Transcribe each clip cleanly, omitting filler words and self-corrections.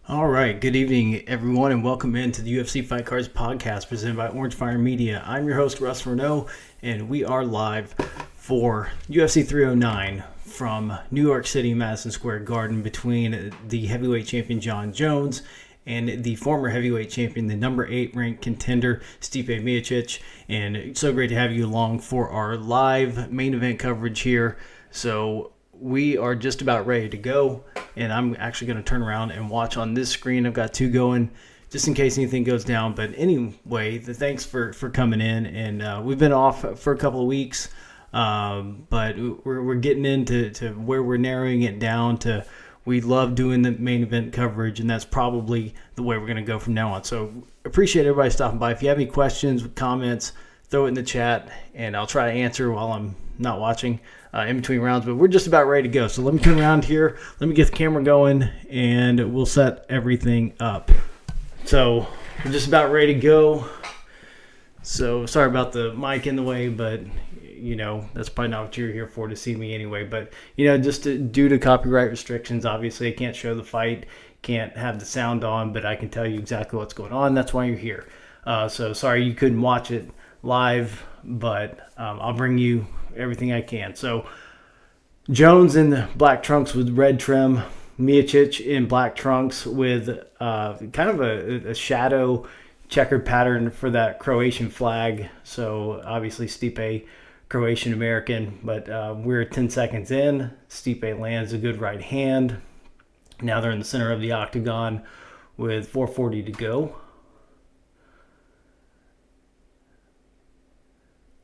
All right, good evening, everyone, and welcome into the UFC Fight Cards podcast presented by Orange Fire Media. I'm your host, Russ Renault, and we are live for UFC 309 from New York City, Madison Square Garden, between the heavyweight champion Jon Jones and the former heavyweight champion, the number 8 ranked contender, Stipe Miocic. And it's so great to have you along for our live main event coverage here. So we are just about ready to go, and I'm actually going to turn around and watch on this screen. I've got two going just in case anything goes down. But anyway, thanks for coming in. And we've been off for a couple of weeks, but we're getting into where we're narrowing it down to. We love doing the main event coverage, and that's probably the way we're going to go from now on. So appreciate everybody stopping by. If you have any questions, comments, throw it in the chat, and I'll try to answer while I'm not watching in between rounds. But we're just about ready to go. So let me turn around here. Let me get the camera going, and we'll set everything up. So we're just about ready to go. So sorry about the mic in the way, but that's probably not what you're here for, to see me anyway. But just due to copyright restrictions, obviously I can't show the fight, can't have the sound on, but I can tell you exactly what's going on. That's why you're here. So sorry you couldn't watch it live, but I'll bring you everything I can. So Jones in the black trunks with red trim, Miocic in black trunks with kind of a shadow checkered pattern for that Croatian flag. So obviously Stipe, Croatian American, but we're 10 seconds in. Stipe lands a good right hand. Now they're in the center of the octagon with 4:40 to go.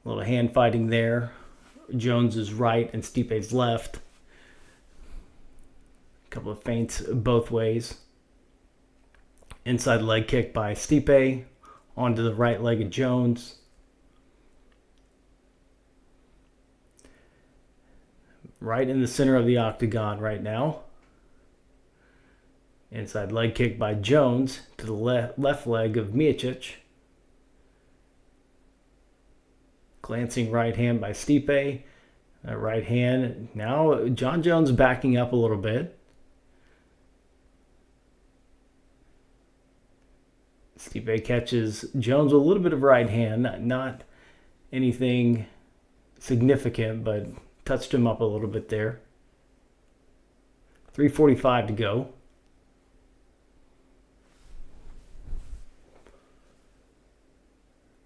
A little hand fighting there. Jones is right and Stipe's left. A couple of feints both ways. Inside leg kick by Stipe onto the right leg of Jones. Right in the center of the octagon right now. Inside leg kick by Jones to the left leg of Miocic. Glancing right hand by Stipe. Right hand. Now Jon Jones backing up a little bit. Stipe catches Jones with a little bit of right hand. Not anything significant, but touched him up a little bit there. 3:45 to go.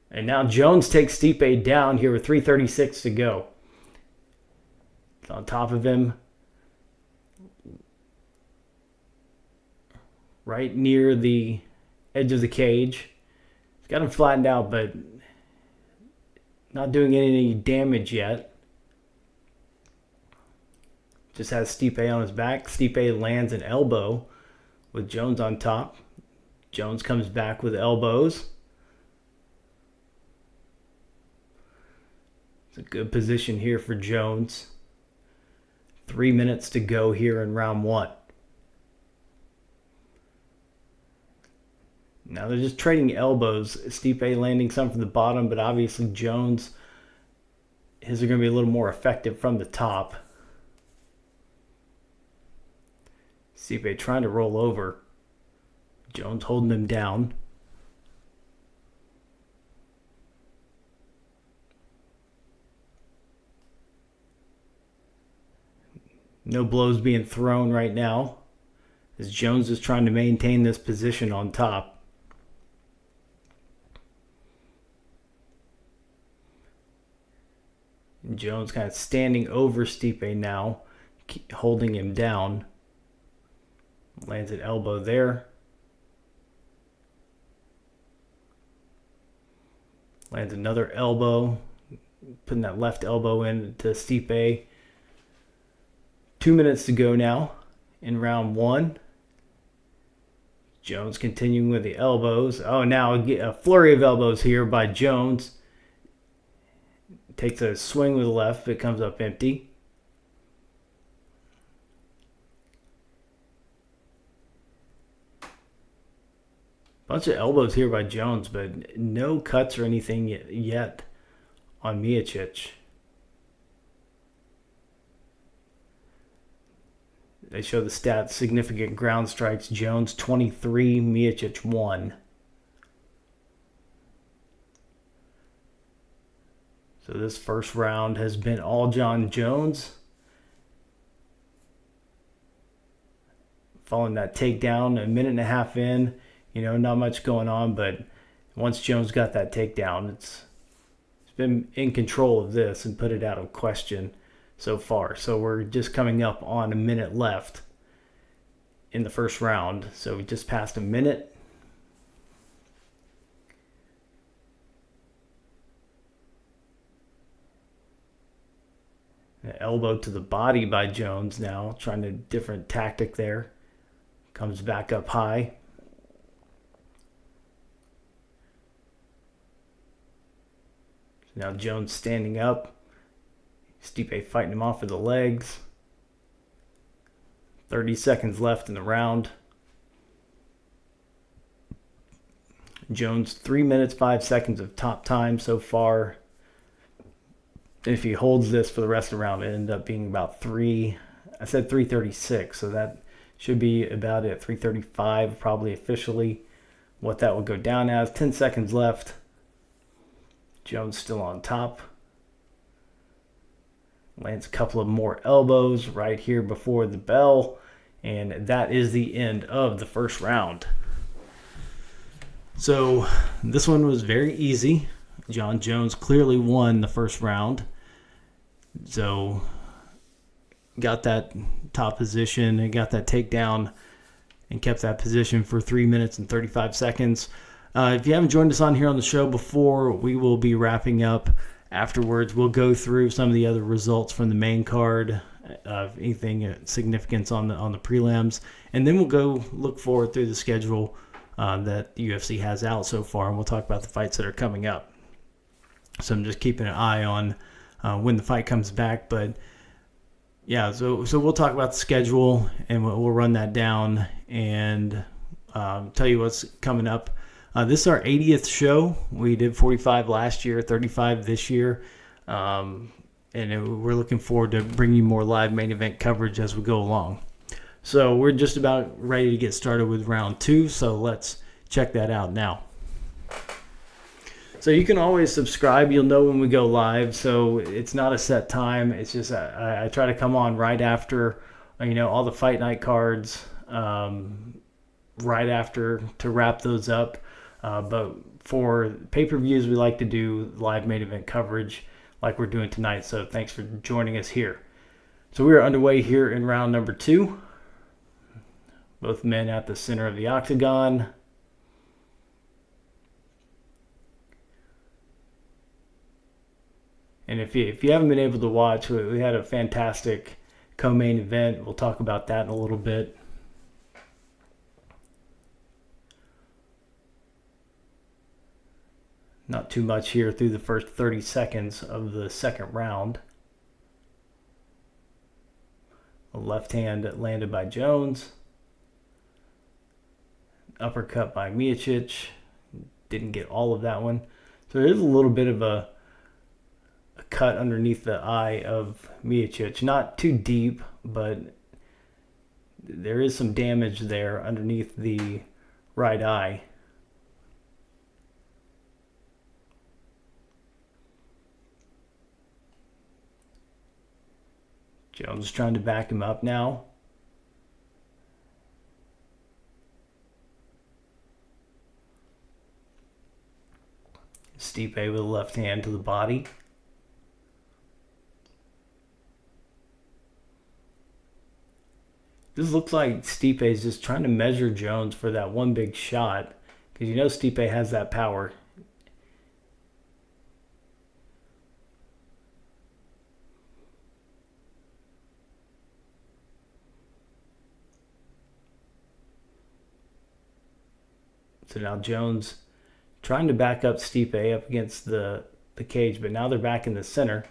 And now Jones takes Stipe down here with 3:36 to go. It's on top of him. Right near the edge of the cage. He's got him flattened out, but not doing any damage yet. Just has Stipe on his back. Stipe lands an elbow with Jones on top. Jones comes back with elbows. It's a good position here for Jones. 3 minutes to go here in round one. Now they're just trading elbows. Stipe landing some from the bottom, but obviously Jones, his are going to be a little more effective from the top. Stipe trying to roll over. Jones holding him down. No blows being thrown right now, as Jones is trying to maintain this position on top. And Jones kind of standing over Stipe now, holding him down. Lands an elbow there. Lands another elbow. Putting that left elbow in to Stipe. 2 minutes to go now in round one. Jones continuing with the elbows. Oh, now a flurry of elbows here by Jones. Takes a swing with the left. It comes up empty. Bunch of elbows here by Jones, but no cuts or anything yet on Miocic. They show the stats: significant ground strikes, Jones 23, Miocic 1. So this first round has been all John Jones. Following that takedown, a minute and a half in, not much going on, but once Jones got that takedown, it's been in control of this and put it out of question so far. So we're just coming up on a minute left in the first round. So we just passed a minute. An elbow to the body by Jones now, trying a different tactic there. Comes back up high. Now Jones standing up. Stipe fighting him off with the legs. 30 seconds left in the round. Jones 3 minutes 5 seconds of top time so far. If he holds this for the rest of the round, it ended up being about 3:36, so that should be about it. 3:35 probably officially what that would go down as. 10 seconds left. Jones still on top. Lands a couple of more elbows right here before the bell. And that is the end of the first round. So this one was very easy. John Jones clearly won the first round. So got that top position and got that takedown and kept that position for 3 minutes and 35 seconds. If you haven't joined us on here on the show before, we will be wrapping up afterwards. We'll go through some of the other results from the main card, anything of significance on the prelims, and then we'll go look forward through the schedule that the UFC has out so far, and we'll talk about the fights that are coming up. So I'm just keeping an eye on when the fight comes back, but yeah, so we'll talk about the schedule and we'll run that down and tell you what's coming up. This is our 80th show. We did 45 last year, 35 this year. And we're looking forward to bringing you more live main event coverage as we go along. So we're just about ready to get started with round 2. So let's check that out now. So you can always subscribe. You'll know when we go live. So it's not a set time. It's just I try to come on right after, all the fight night cards, right after to wrap those up. But for pay-per-views, we like to do live main event coverage like we're doing tonight. So thanks for joining us here. So we are underway here in round number 2. Both men at the center of the octagon. And if you haven't been able to watch, we had a fantastic co-main event. We'll talk about that in a little bit. Not too much here through the first 30 seconds of the second round. A left hand landed by Jones. Uppercut by Miocic. Didn't get all of that one. So there is a little bit of a cut underneath the eye of Miocic. Not too deep, but there is some damage there underneath the right eye. Jones is trying to back him up now. Stipe with a left hand to the body. This looks like Stipe is just trying to measure Jones for that one big shot, because Stipe has that power. So now Jones trying to back up Stipe up against the cage, but now they're back in the center.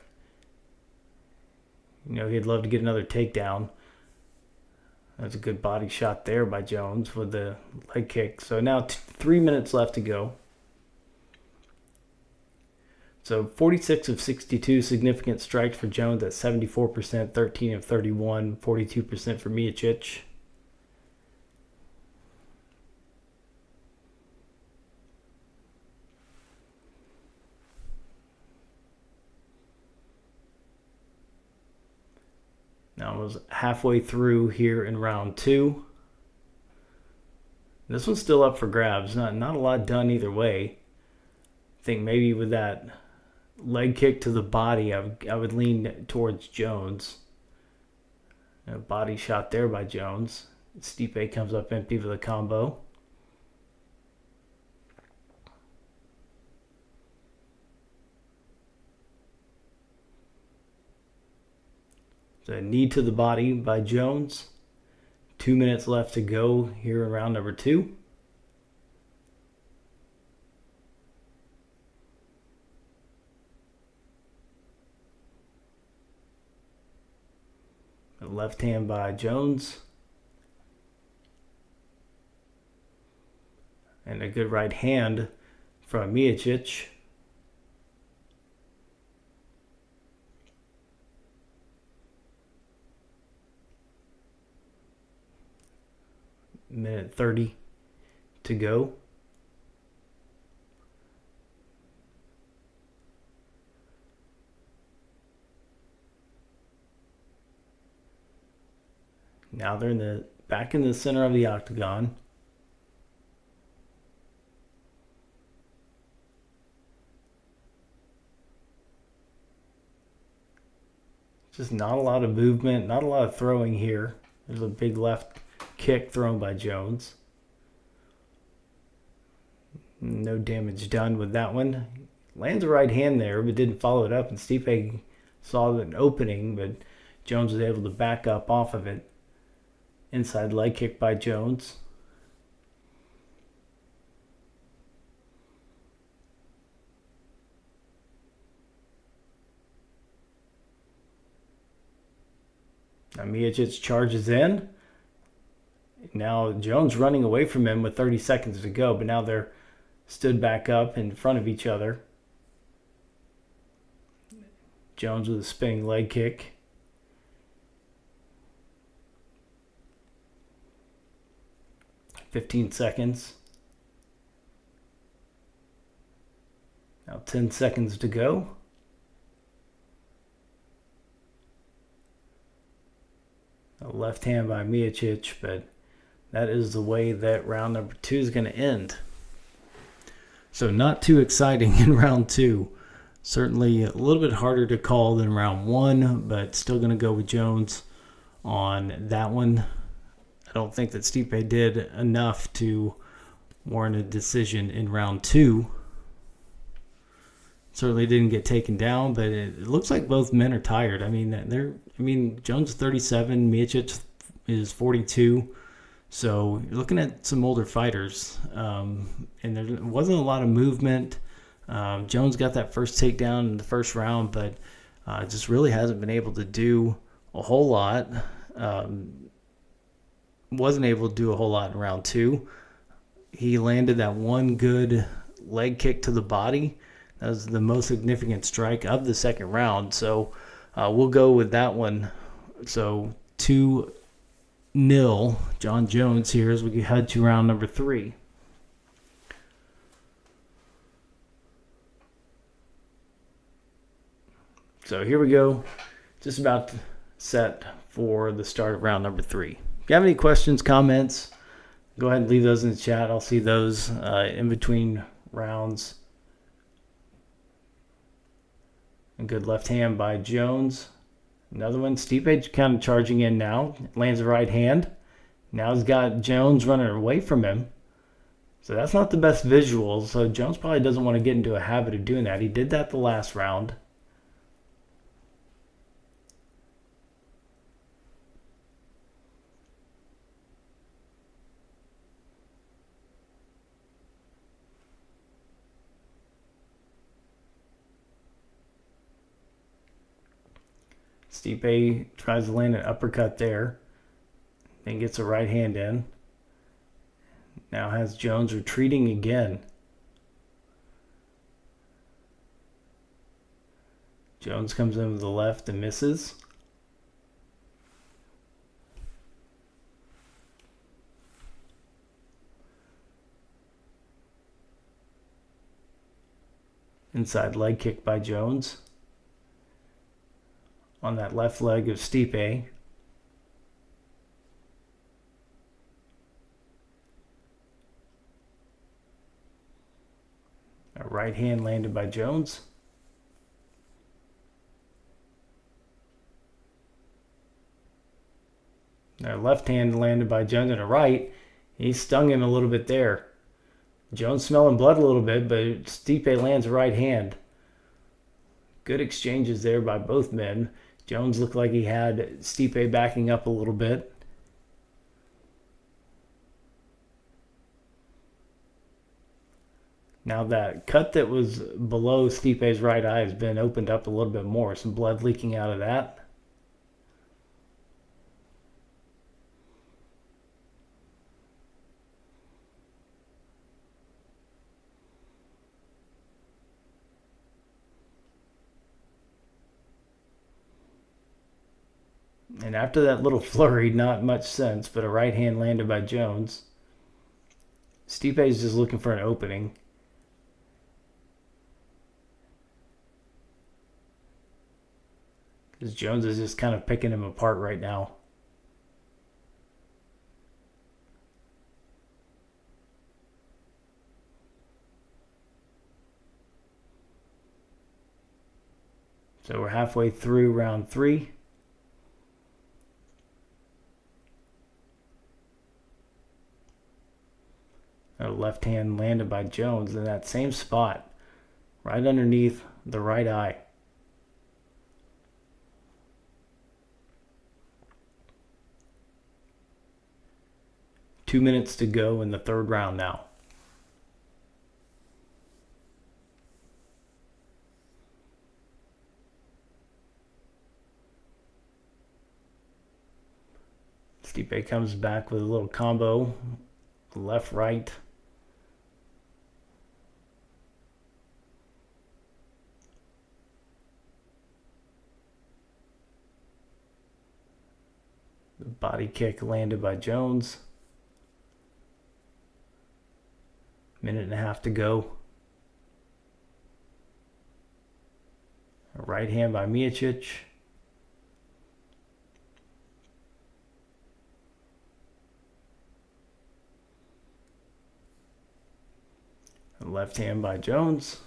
He'd love to get another takedown. That's a good body shot there by Jones with the leg kick. So now 3 minutes left to go. So 46 of 62 significant strikes for Jones at 74%, 13 of 31, 42% for Miocic. Now I was halfway through here in round 2. This one's still up for grabs. Not a lot done either way. I think maybe with that leg kick to the body, I would lean towards Jones. A body shot there by Jones. Stipe comes up empty with a combo. So a knee to the body by Jones. 2 minutes left to go here in round number 2. A left hand by Jones. And a good right hand from Miocic. Minute 30 to go. Now they're back in the center of the octagon. Just not a lot of movement, not a lot of throwing here. There's a big left kick thrown by Jones. No damage done with that one. Lands a right hand there, but didn't follow it up. And Stipe saw an opening, but Jones was able to back up off of it. Inside leg kick by Jones. Now Miocic charges in. Now Jones running away from him with 30 seconds to go, but now they're stood back up in front of each other. Jones with a spinning leg kick. "15 seconds. Now 10 seconds to go. A left hand by Miocic, but that is the way that round number 2 is going to end. So not too exciting in round 2. Certainly a little bit harder to call than round 1, but still going to go with Jones on that one. I don't think that Stipe did enough to warrant a decision in round 2. Certainly didn't get taken down, but it looks like both men are tired. Jones is 37, Miocic is 42. So you're looking at some older fighters, and there wasn't a lot of movement. Jones got that first takedown in the first round, but just really hasn't been able to do a whole lot. Wasn't able to do a whole lot in round 2. He landed that one good leg kick to the body. That was the most significant strike of the second round. So we'll go with that one. So 2-0 John Jones here as we head to round number 3. So here we go. Just about set for the start of round number 3. If you have any questions, comments, go ahead and leave those in the chat. I'll see those in between rounds. A good left hand by Jones. Another one. Stipe kind of charging in now. Lands a right hand. Now he's got Jones running away from him. So that's not the best visual. So Jones probably doesn't want to get into a habit of doing that. He did that the last round. Stipe tries to land an uppercut there. Then gets a right hand in. Now has Jones retreating again. Jones comes in with the left and misses. Inside leg kick by Jones. On that left leg of Stipe. A right hand landed by Jones. A left hand landed by Jones and a right. He stung him a little bit there. Jones smelling blood a little bit, but Stipe lands a right hand. Good exchanges there by both men. Jones looked like he had Stipe backing up a little bit. Now that cut that was below Stipe's right eye has been opened up a little bit more. Some blood leaking out of that. And after that little flurry, not much sense, but a right hand landed by Jones. Stipe's just looking for an opening. Because Jones is just kind of picking him apart right now. So we're halfway through round 3. A left hand landed by Jones in that same spot, right underneath the right eye. Two minutes to go in the third round now. Stipe comes back with a little combo, left, right. The body kick landed by Jones. Minute and a half to go. A right hand by Miocic. A left hand by Jones.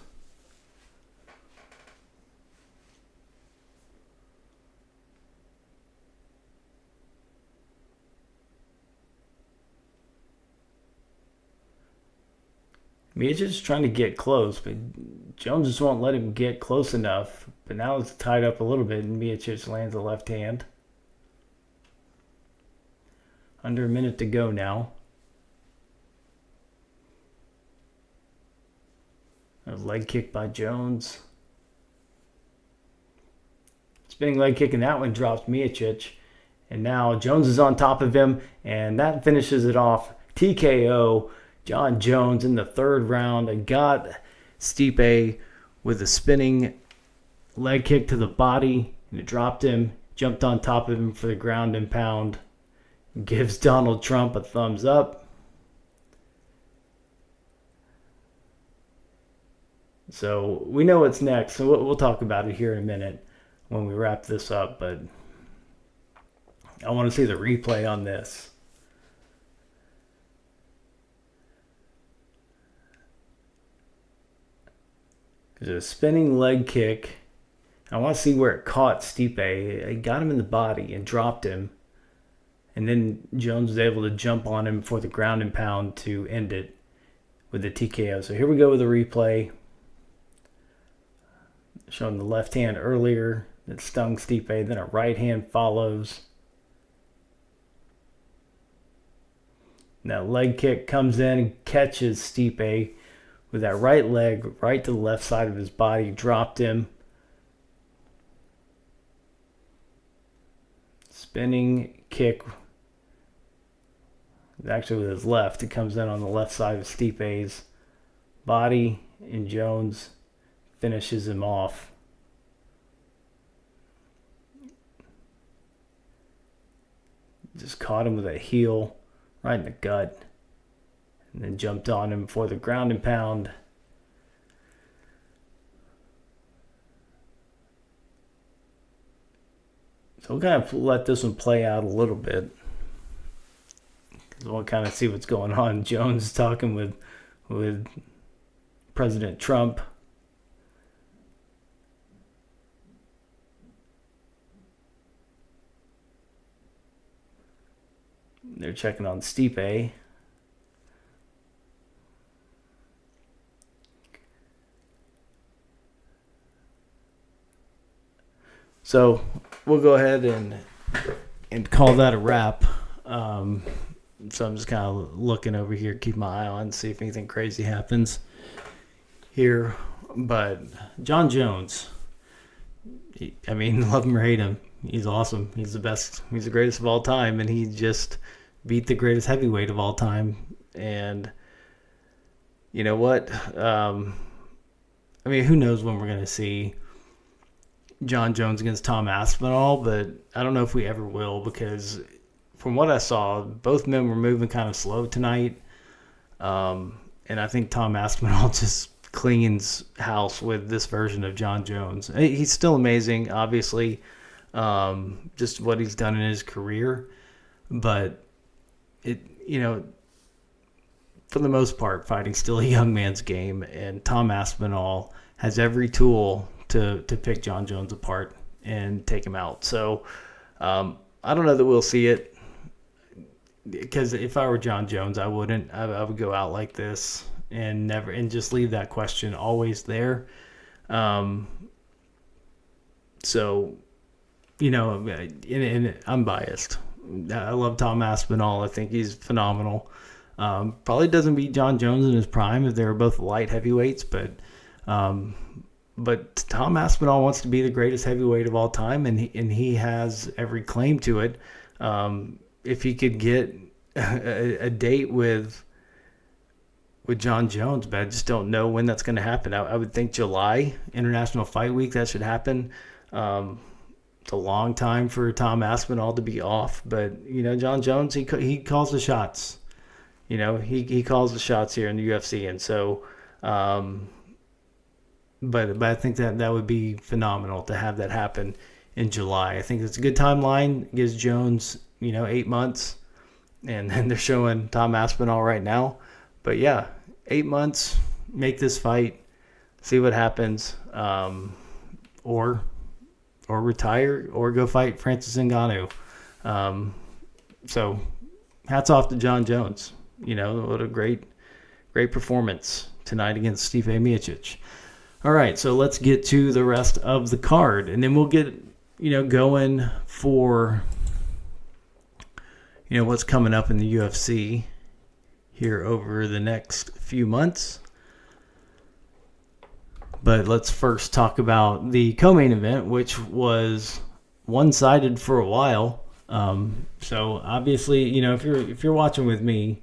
Miocic is trying to get close, but Jones just won't let him get close enough. But now it's tied up a little bit, and Miocic lands a left hand. Under a minute to go now. A leg kick by Jones. Spinning leg kick, and that one drops Miocic. And now Jones is on top of him, and that finishes it off. TKO. John Jones in the third round got Stipe with a spinning leg kick to the body, and it dropped him, jumped on top of him for the ground and pound, gives Donald Trump a thumbs up. So we know what's next, so we'll talk about it here in a minute when we wrap this up, but I want to see the replay on this. There's a spinning leg kick. I want to see where it caught Stipe. It got him in the body and dropped him. And then Jones was able to jump on him for the ground and pound to end it with the TKO. So here we go with the replay. Showing the left hand earlier that stung Stipe. Then a right hand follows. And that leg kick comes in and catches Stipe with that right leg right to the left side of his body, dropped him. Spinning kick, actually with his left, it comes in on the left side of Stipe's body, and Jones finishes him off. just caught him with a heel right in the gut, and then jumped on him for the ground and pound. So we'll kind of let this one play out a little bit. We'll kind of see what's going on. Jones talking with President Trump. They're checking on Stipe. So we'll go ahead and call that a wrap. So I'm just kind of looking over here, keep my eye on, see if anything crazy happens here. But John Jones, love him or hate him, he's awesome. He's the best. He's the greatest of all time, and he just beat the greatest heavyweight of all time. And you know what? Who knows when we're going to see John Jones against Tom Aspinall, but I don't know if we ever will, because from what I saw, both men were moving kind of slow tonight. And I think Tom Aspinall just cleans house with this version of John Jones. He's still amazing, obviously, just what he's done in his career. But, for the most part, fighting's still a young man's game, and Tom Aspinall has every tool to pick John Jones apart and take him out. So I don't know that we'll see it, because if I were John Jones, I wouldn't. I would go out like this and just leave that question always there. So, and I'm biased. I love Tom Aspinall. I think he's phenomenal. Probably doesn't beat John Jones in his prime if they were both light heavyweights, but Tom Aspinall wants to be the greatest heavyweight of all time, and he has every claim to it. If he could get a date with John Jones, but I just don't know when that's going to happen. I would think July, International Fight Week, that should happen. It's a long time for Tom Aspinall to be off, but John Jones, he calls the shots. He calls the shots here in the UFC, and so. But I think that would be phenomenal to have that happen in July. I think it's a good timeline. It gives Jones, 8 months, and then they're showing Tom Aspinall right now. But yeah, 8 months, make this fight, see what happens, or retire, or go fight Francis Ngannou. So hats off to John Jones. What a great performance tonight against Stipe Miocic. All right, so let's get to the rest of the card, and then we'll get, going for, what's coming up in the UFC here over the next few months. But let's first talk about the co-main event, which was one-sided for a while. So obviously, if you're watching with me,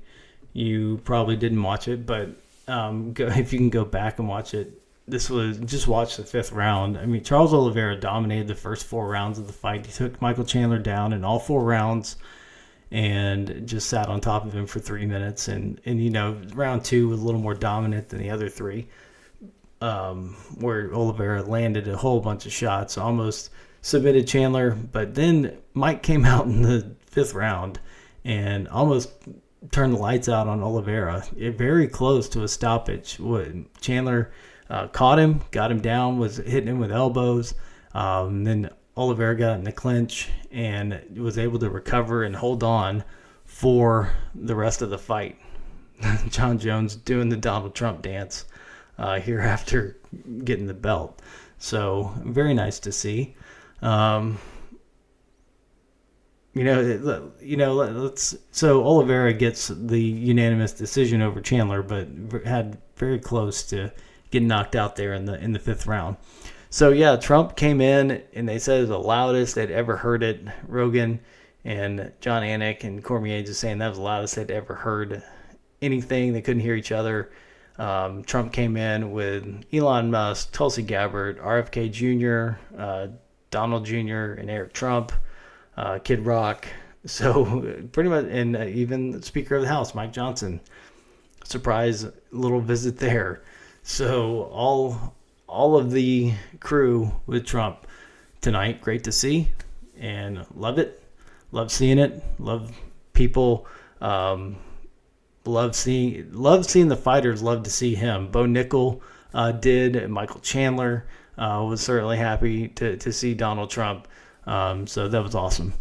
you probably didn't watch it, but if you can go back and watch it. Just watch the fifth round. Charles Oliveira dominated the first 4 rounds of the fight. He took Michael Chandler down in all 4 rounds and just sat on top of him for 3 minutes. And round 2 was a little more dominant than the other 3, where Oliveira landed a whole bunch of shots, almost submitted Chandler. But then Mike came out in the 5th round and almost turned the lights out on Oliveira. Very close to a stoppage. Chandler caught him, got him down, was hitting him with elbows. Then Oliveira got in the clinch and was able to recover and hold on for the rest of the fight. John Jones doing the Donald Trump dance here after getting the belt. So very nice to see. So Oliveira gets the unanimous decision over Chandler, but had very close to getting knocked out there in the 5th round. So yeah, Trump came in and they said it was the loudest they'd ever heard it. Rogan and John Anik and Cormier just saying that was the loudest they'd ever heard anything. They couldn't hear each other. Trump came in with Elon Musk, Tulsi Gabbard, RFK Jr., Donald Jr., and Eric Trump, Kid Rock. So pretty much, and even the Speaker of the House, Mike Johnson, surprise little visit there. So all of the crew with Trump tonight, great to see, and love it. Love seeing it. Love people. Love seeing the fighters. Love to see him. Bo Nickel did. And Michael Chandler was certainly happy to see Donald Trump. So that was awesome.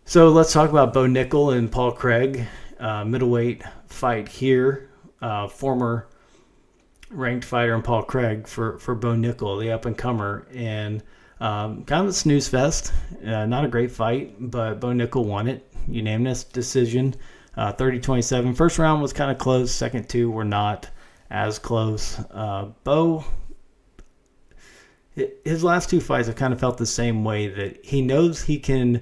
So let's talk about Bo Nickel and Paul Craig, middleweight fight here. Former ranked fighter and Paul Craig for Bo Nickel, the up-and-comer. And kind of a snooze fest. Not a great fight, but Bo Nickel won it. Unanimous decision, 30-27. First round was kind of close. Second two were not as close. Bo, his last two fights, I've kind of felt the same way, that he knows he can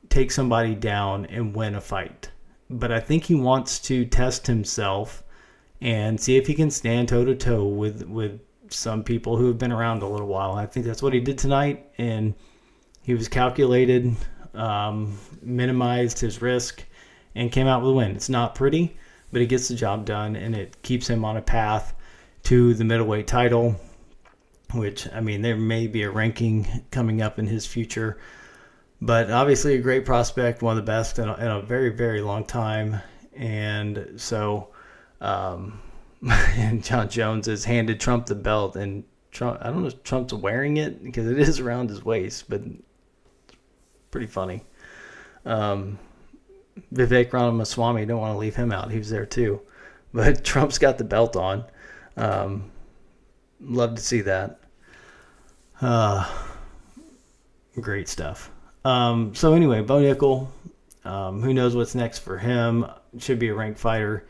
take somebody down and win a fight. But I think he wants to test himself and see if he can stand toe-to-toe with some people who have been around a little while. I think that's what he did tonight, and he was calculated, minimized his risk, and came out with a win. It's not pretty, but he gets the job done, and it keeps him on a path to the middleweight title, which, I mean, there may be a ranking coming up in his future. But obviously a great prospect, one of the best in a very, very long time. And so and John Jones has handed Trump the belt. And Trump, I don't know if Trump's wearing it because it is around his waist, but it's pretty funny. Vivek Ramaswamy, don't want to leave him out. He was there too. But Trump's got the belt on. Love to see that. Great stuff. So anyway, Bo Nickel, who knows what's next for him? Should be a ranked fighter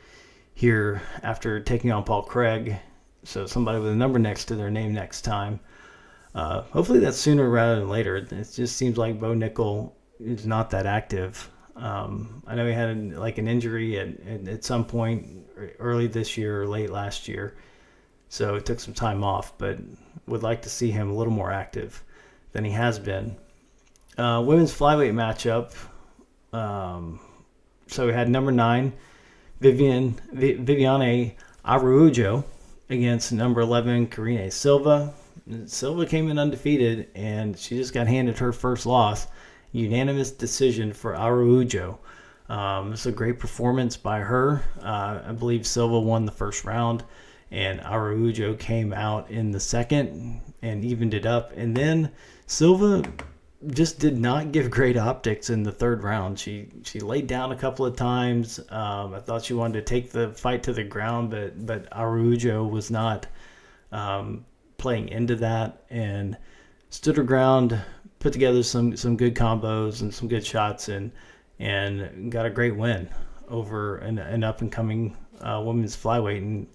here after taking on Paul Craig. So somebody with a number next to their name next time. Hopefully that's sooner rather than later. It just seems like Bo Nickel is not that active. I know he had an injury at some point early this year or late last year. So it took some time off, but would like to see him a little more active than he has been. Women's flyweight matchup. So we had number 9, Viviane Araújo against number 11, Karine Silva. Silva came in undefeated, and she just got handed her first loss. Unanimous decision for Araújo. It's a great performance by her. I believe Silva won the first round, and Araújo came out in the second and evened it up. And then Silva just did not give great optics in the third round. She laid down a couple of times. I thought she wanted to take the fight to the ground, but Araújo was not playing into that and stood her ground, put together some good combos and some good shots, and got a great win over an up-and-coming women's flyweight. And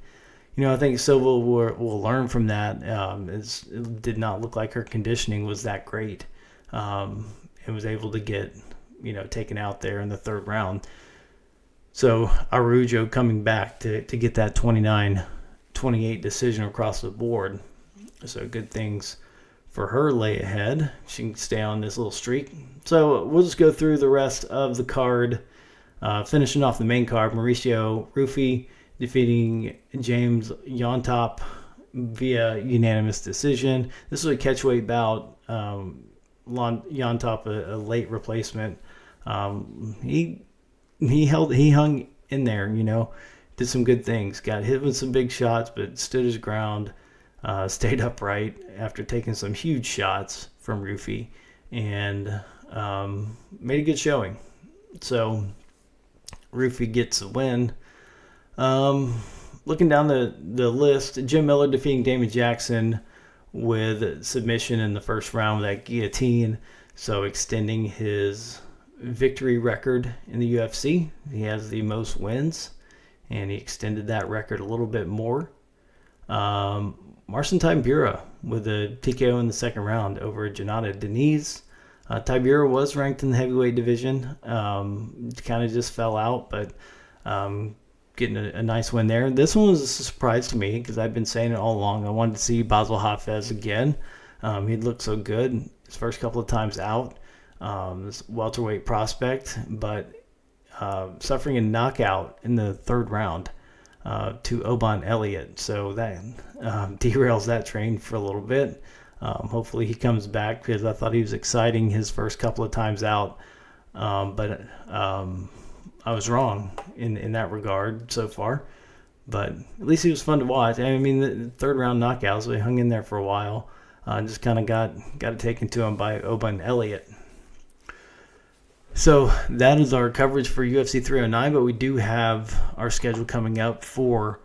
I think Silva will learn from that. It did not look like her conditioning was that great. And was able to get, taken out there in the third round. So Araújo coming back to get that 29-28 decision across the board. So good things for her lay ahead. She can stay on this little streak. So we'll just go through the rest of the card. Finishing off the main card, Mauricio Rufy defeating James Yontop via unanimous decision. This was a catchweight bout. Yontop, a late replacement. He hung in there, did some good things. Got hit with some big shots, but stood his ground, stayed upright after taking some huge shots from Rufy, and made a good showing. So Rufy gets a win. Looking down the list, Jim Miller defeating Damon Jackson with submission in the first round with that guillotine, so extending his victory record in the UFC. He has the most wins, and he extended that record a little bit more. Marcin Tybura with a TKO in the second round over Jonata Diniz. Tybura was ranked in the heavyweight division. Kind of just fell out, but getting a nice win there. This one was a surprise to me because I've been saying it all along. I wanted to see Basel Hafez again. He looked so good his first couple of times out. this welterweight prospect, but suffering a knockout in the third round to Oban Elliott. So that derails that train for a little bit. Hopefully he comes back, because I thought he was exciting his first couple of times out. But I was wrong in that regard so far. But at least he was fun to watch. I mean, the third round knockout, so he hung in there for a while. Just kind of got it taken to him by Oban Elliott. So that is our coverage for UFC 309, but we do have our schedule coming up for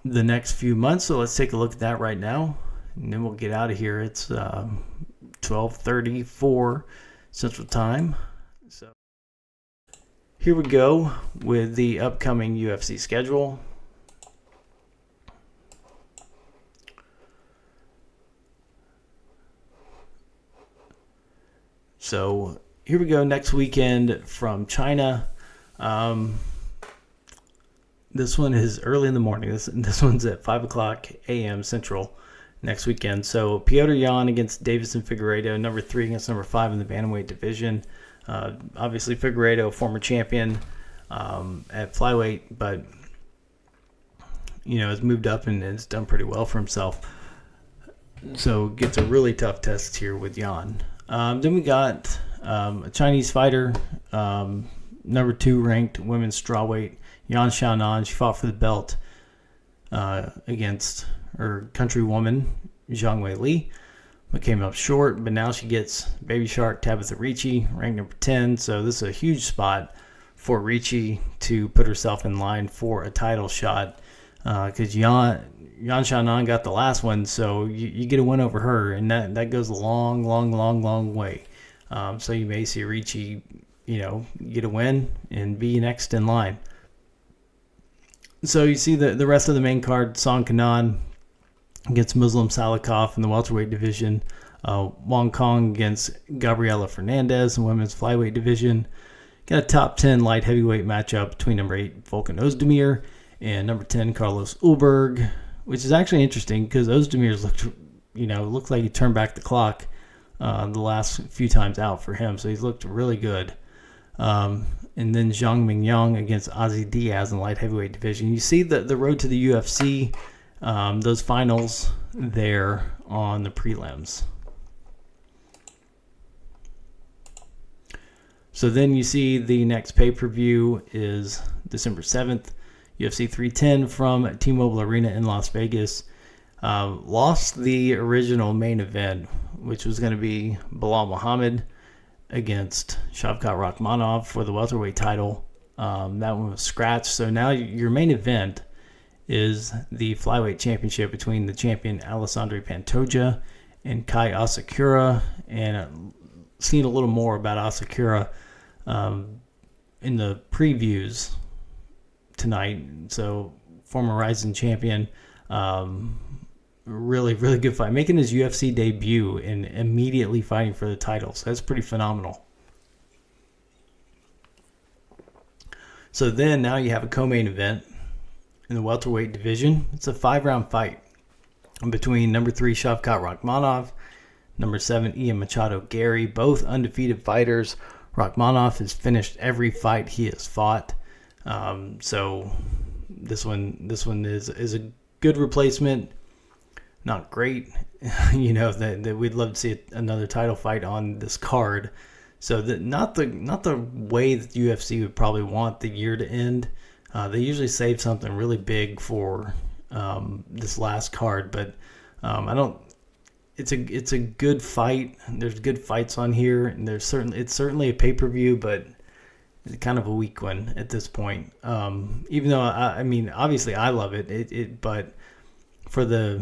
the next few months. So let's take a look at that right now, and then we'll get out of here. It's 12:34 Central Time. So here we go with the upcoming UFC schedule. So here we go. Next weekend from China. This one is early in the morning. This one's at 5 o'clock a.m. Central next weekend. So Petr Yan against Deiveson Figueiredo, number 3 against number 5 in the bantamweight division. Obviously Figueiredo, former champion at flyweight, but has moved up and has done pretty well for himself. So gets a really tough test here with Yan. Then we got a Chinese fighter, number 2 ranked women's strawweight, Yan Xiaonan. She fought for the belt against her countrywoman, Zhang Weili, but came up short. But now she gets Baby Shark Tabitha Ricci, ranked number 10. So this is a huge spot for Ricci to put herself in line for a title shot, because Yan Xiaonan got the last one, so you get a win over her, and that goes a long, long, long, long way. So you may see Ricci, get a win and be next in line. So you see the rest of the main card: Song Kanan against Muslim Salikov in the welterweight division, Wong Kong against Gabriela Fernandez in the women's flyweight division. Got a top 10 light heavyweight matchup between number 8 Volkan Ozdemir and number 10 Carlos Ulberg, which is actually interesting because Ozdemir's looked like he turned back the clock the last few times out for him, so he's looked really good. And then Zhang Mingyang against Ozzy Diaz in the light heavyweight division. You see the road to the UFC, those finals there on the prelims. So then you see the next pay-per-view is December 7th, UFC 310 from T-Mobile Arena in Las Vegas. Lost the original main event, which was going to be Bilal Muhammad against Shavkat Rakhmonov for the welterweight title. That one was scratched. So now your main event is the flyweight championship between the champion Alessandro Pantoja and Kai Asakura. And seen a little more about Asakura in the previews tonight. So former Rising champion, really, really good fight, making his UFC debut and immediately fighting for the title. So that's pretty phenomenal. So then now you have a co-main event in the welterweight division. It's a 5-round fight between number 3 Shavkat Rakhmonov, number 7 Ian Machado Gary, both undefeated fighters. Rakhmonov has finished every fight he has fought. So this one is a good replacement. Not great, that we'd love to see another title fight on this card. So not the way that the UFC would probably want the year to end. They usually save something really big for this last card, but I don't. It's a good fight. There's good fights on here, and it's certainly a pay-per-view, but it's kind of a weak one at this point. Even though I mean, obviously I love it. But for the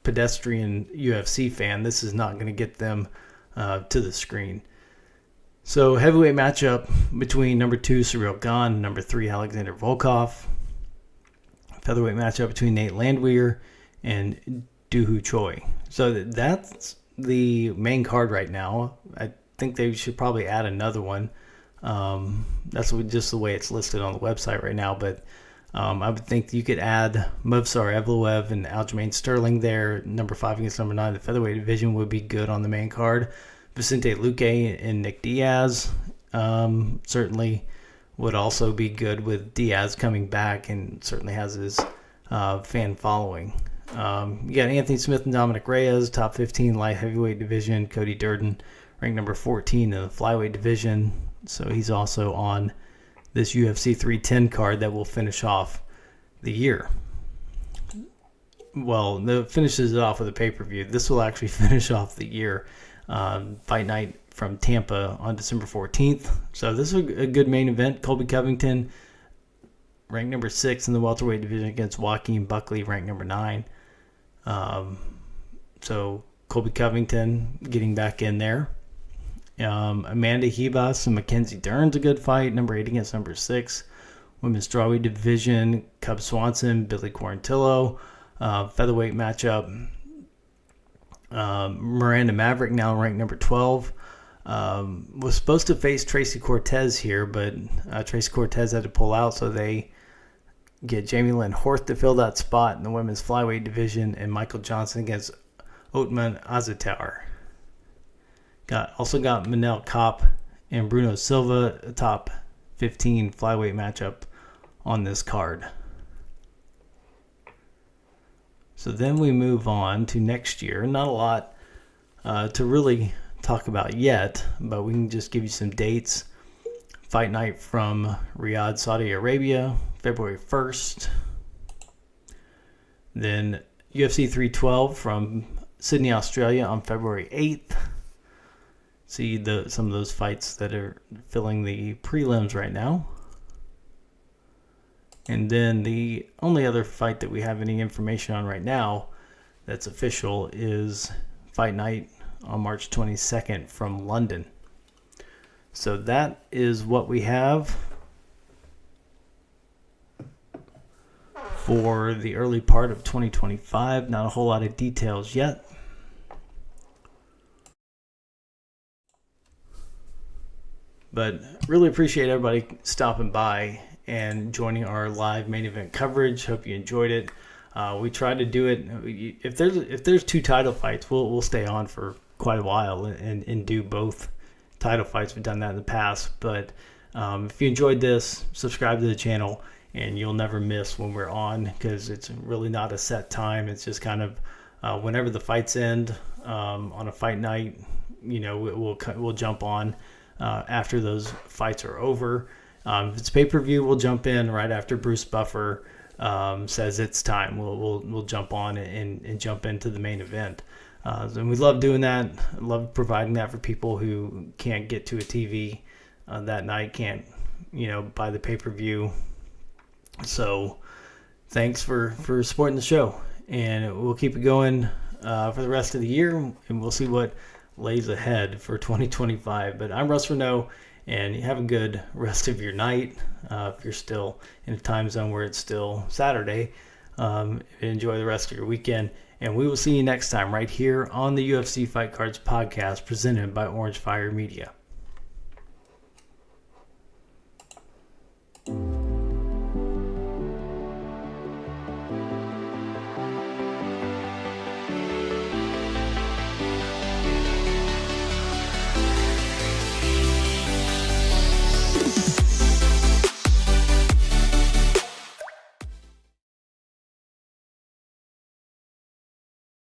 pedestrian UFC fan, this is not going to get them to the screen. So heavyweight matchup between number 2 Cyril Gane and number 3 Alexander Volkov. Featherweight matchup between Nate Landwehr and Dooho Choi. So that's the main card right now. I think they should probably add another one. That's just the way it's listed on the website right now. But I would think you could add Movsar Evloev and Aljamain Sterling there. Number 5 against number 9. The featherweight division would be good on the main card. Vicente Luque and Nick Diaz certainly would also be good with Diaz coming back and certainly has his fan following. You got Anthony Smith and Dominic Reyes, top 15 light heavyweight division. Cody Durden, ranked number 14 in the flyweight division. So he's also on this UFC 310 card that will finish off the year. Well, that finishes it off with a pay-per-view. This will actually finish off the year. Fight night from Tampa on December 14th. So this is a good main event. Colby Covington, ranked number 6 in the welterweight division against Joaquin Buckley, ranked number 9. So Colby Covington getting back in there. Amanda Ribas and Mackenzie Dern's a good fight, number 8 against number 6. Women's strawweight division, Cub Swanson, Billy Quarantillo. Featherweight matchup, Miranda Maverick, now ranked number 12. Was supposed to face Tracy Cortez here, but Tracy Cortez had to pull out, so they get Jamie Lynn Horth to fill that spot in the women's flyweight division, and Michael Johnson against Otman Azatar. Also got Manel Kopp and Bruno Silva, a top 15 flyweight matchup on this card. So then we move on to next year. Not a lot to really talk about yet, but we can just give you some dates. Fight night from Riyadh, Saudi Arabia, February 1st. Then UFC 312 from Sydney, Australia on February 8th. See some of those fights that are filling the prelims right now. And then the only other fight that we have any information on right now that's official is Fight Night on March 22nd from London. So that is what we have for the early part of 2025. Not a whole lot of details yet. But really appreciate everybody stopping by and joining our live main event coverage. Hope you enjoyed it. We tried to do it. If there's 2 title fights, we'll stay on for quite a while and do both title fights. We've done that in the past. But if you enjoyed this, subscribe to the channel, and you'll never miss when we're on, because it's really not a set time. It's just kind of whenever the fights end on a fight night. We'll jump on after those fights are over. If it's pay-per-view, we'll jump in right after Bruce Buffer says it's time. We'll jump on and jump into the main event. And we love doing that. I love providing that for people who can't get to a TV that night, can't buy the pay-per-view. So thanks for supporting the show, and we'll keep it going for the rest of the year, and we'll see what lays ahead for 2025. But I'm Russ Renault, and have a good rest of your night. If you're still in a time zone where it's still Saturday, enjoy the rest of your weekend, and we will see you next time right here on the UFC Fight Cards podcast presented by Orange Fire Media.